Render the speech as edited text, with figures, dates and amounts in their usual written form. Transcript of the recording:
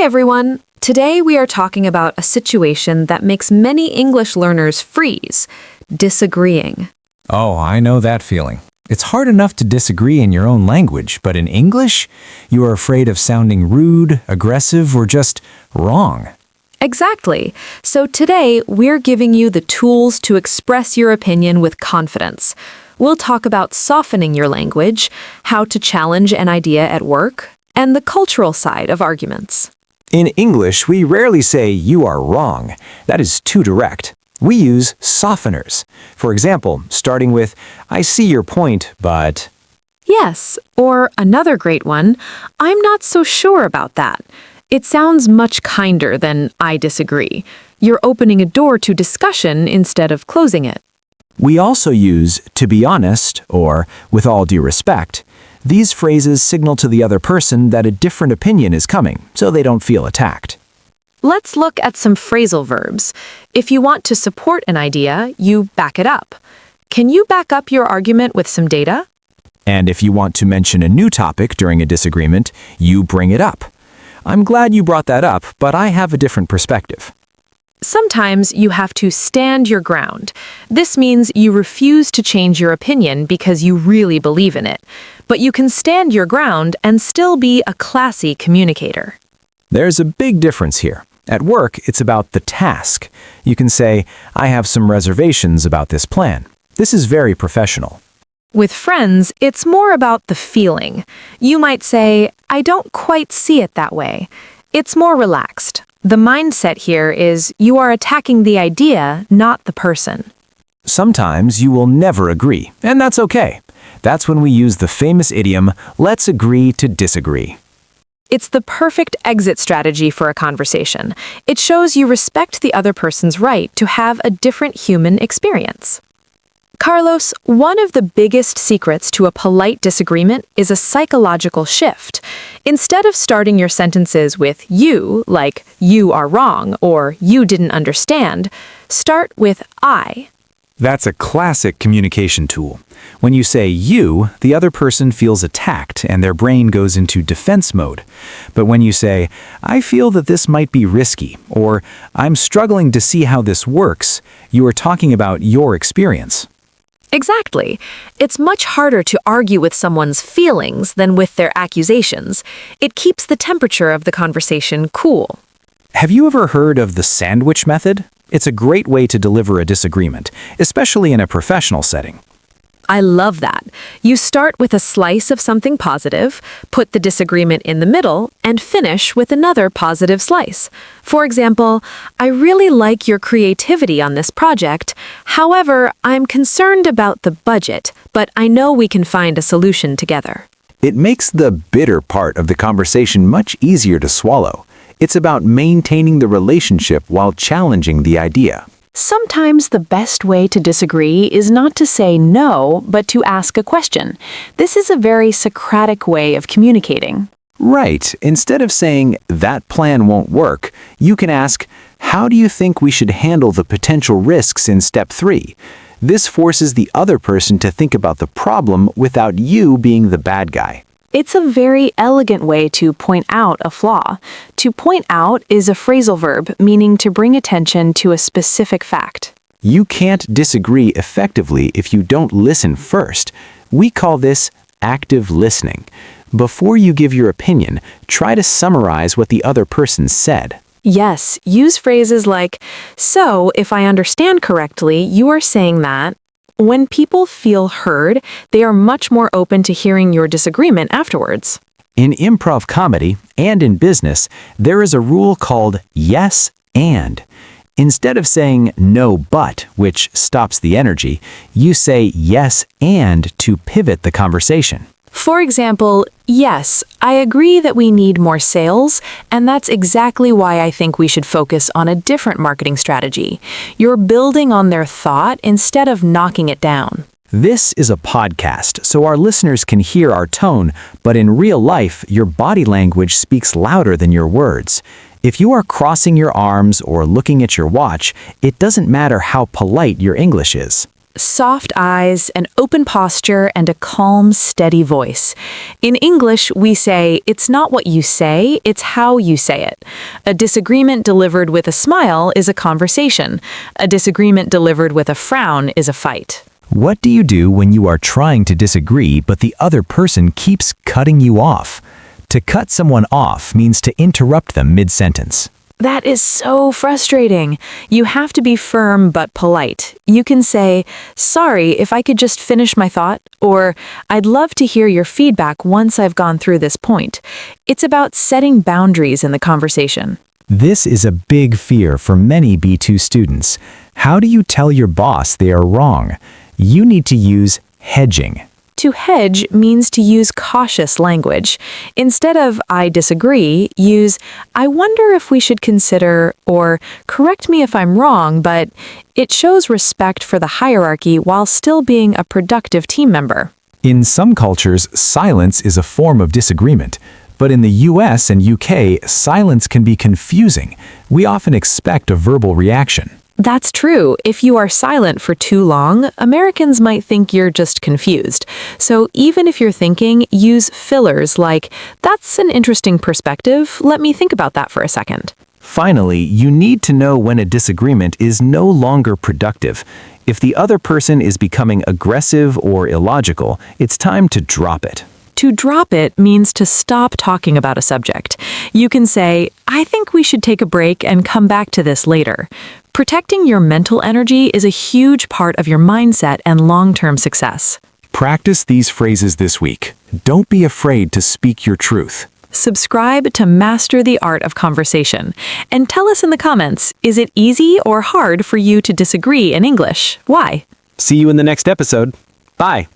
everyone! Today we are talking about a situation that makes many English learners freeze, disagreeing. Oh, I know that feeling. It's hard enough to disagree in your own language, but in English, you are afraid of sounding rude, aggressive, or just wrong. Exactly. So today we're giving you the tools to express your opinion with confidence. We'll talk about softening your language, how to challenge an idea at work, and the cultural side of arguments. In English, we rarely say you are wrong. That is too direct. We use softeners. For example, starting with, I see your point, but... Yes, or another great one, I'm not so sure about that. It sounds much kinder than I disagree. You're opening a door to discussion instead of closing it. We also use to be honest or with all due respect. These phrases signal to the other person that a different opinion is coming, so they don't feel attacked. Let's look at some phrasal verbs. If you want to support an idea, you back it up. Can you back up your argument with some data? And if you want to mention a new topic during a disagreement, you bring it up. I'm glad you brought that up, but I have a different perspective. Sometimes you have to stand your ground. This means you refuse to change your opinion because you really believe in it. But you can stand your ground and still be a classy communicator. There's a big difference here. At work, it's about the task. You can say, I have some reservations about this plan. This is very professional. With friends, it's more about the feeling. You might say, I don't quite see it that way. It's more relaxed. The mindset here is you are attacking the idea, not the person. Sometimes you will never agree, and that's okay. That's when we use the famous idiom, let's agree to disagree. It's the perfect exit strategy for a conversation. It shows you respect the other person's right to have a different human experience. Carlos, one of the biggest secrets to a polite disagreement is a psychological shift. Instead of starting your sentences with you, like you are wrong or you didn't understand, start with I. That's a classic communication tool. When you say you, the other person feels attacked and their brain goes into defense mode. But when you say, I feel that this might be risky, or I'm struggling to see how this works, you are talking about your experience. Exactly. It's much harder to argue with someone's feelings than with their accusations. It keeps the temperature of the conversation cool. Have you ever heard of the sandwich method? It's a great way to deliver a disagreement, especially in a professional setting. I love that. You start with a slice of something positive, put the disagreement in the middle, and finish with another positive slice. For example, I really like your creativity on this project. However, I'm concerned about the budget, but I know we can find a solution together. It makes the bitter part of the conversation much easier to swallow. It's about maintaining the relationship while challenging the idea. Sometimes the best way to disagree is not to say no, but to ask a question. This is a very Socratic way of communicating. Right. Instead of saying, that plan won't work, you can ask, how do you think we should handle the potential risks in step 3? This forces the other person to think about the problem without you being the bad guy. It's a very elegant way to point out a flaw. To point out is a phrasal verb meaning to bring attention to a specific fact. You can't disagree effectively if you don't listen first. We call this active listening. Before you give your opinion, try to summarize what the other person said. Yes, use phrases like, so if I understand correctly, you are saying that. When people feel heard, they are much more open to hearing your disagreement afterwards. In improv comedy and in business, there is a rule called yes and. Instead of saying no but, which stops the energy, you say yes and to pivot the conversation. For example, yes, I agree that we need more sales, and that's exactly why I think we should focus on a different marketing strategy. You're building on their thought instead of knocking it down. This is a podcast, so our listeners can hear our tone, but in real life, your body language speaks louder than your words. If you are crossing your arms or looking at your watch, it doesn't matter how polite your English is. soft eyes, an open posture, and a calm, steady voice. In English, we say, it's not what you say, it's how you say it. A disagreement delivered with a smile is a conversation. A disagreement delivered with a frown is a fight. What do you do when you are trying to disagree but the other person keeps cutting you off? To cut someone off means to interrupt them mid-sentence. That is so frustrating. You have to be firm but polite. You can say, sorry, if I could just finish my thought, or I'd love to hear your feedback once I've gone through this point. It's about setting boundaries in the conversation. This is a big fear for many B2 students. How do you tell your boss they are wrong? You need to use hedging. To hedge means to use cautious language. Instead of I disagree, use I wonder if we should consider, or correct me if I'm wrong, but it shows respect for the hierarchy while still being a productive team member. In some cultures, silence is a form of disagreement. But in the US and UK, silence can be confusing. We often expect a verbal reaction. That's true. If you are silent for too long, Americans might think you're just confused. So even if you're thinking, use fillers like, that's an interesting perspective, let me think about that for a second. Finally, you need to know when a disagreement is no longer productive. If the other person is becoming aggressive or illogical, it's time to drop it. To drop it means to stop talking about a subject. You can say, I think we should take a break and come back to this later. Protecting your mental energy is a huge part of your mindset and long-term success. Practice these phrases this week. Don't be afraid to speak your truth. Subscribe to Master the Art of Conversation. And tell us in the comments, is it easy or hard for you to disagree in English? Why? See you in the next episode. Bye.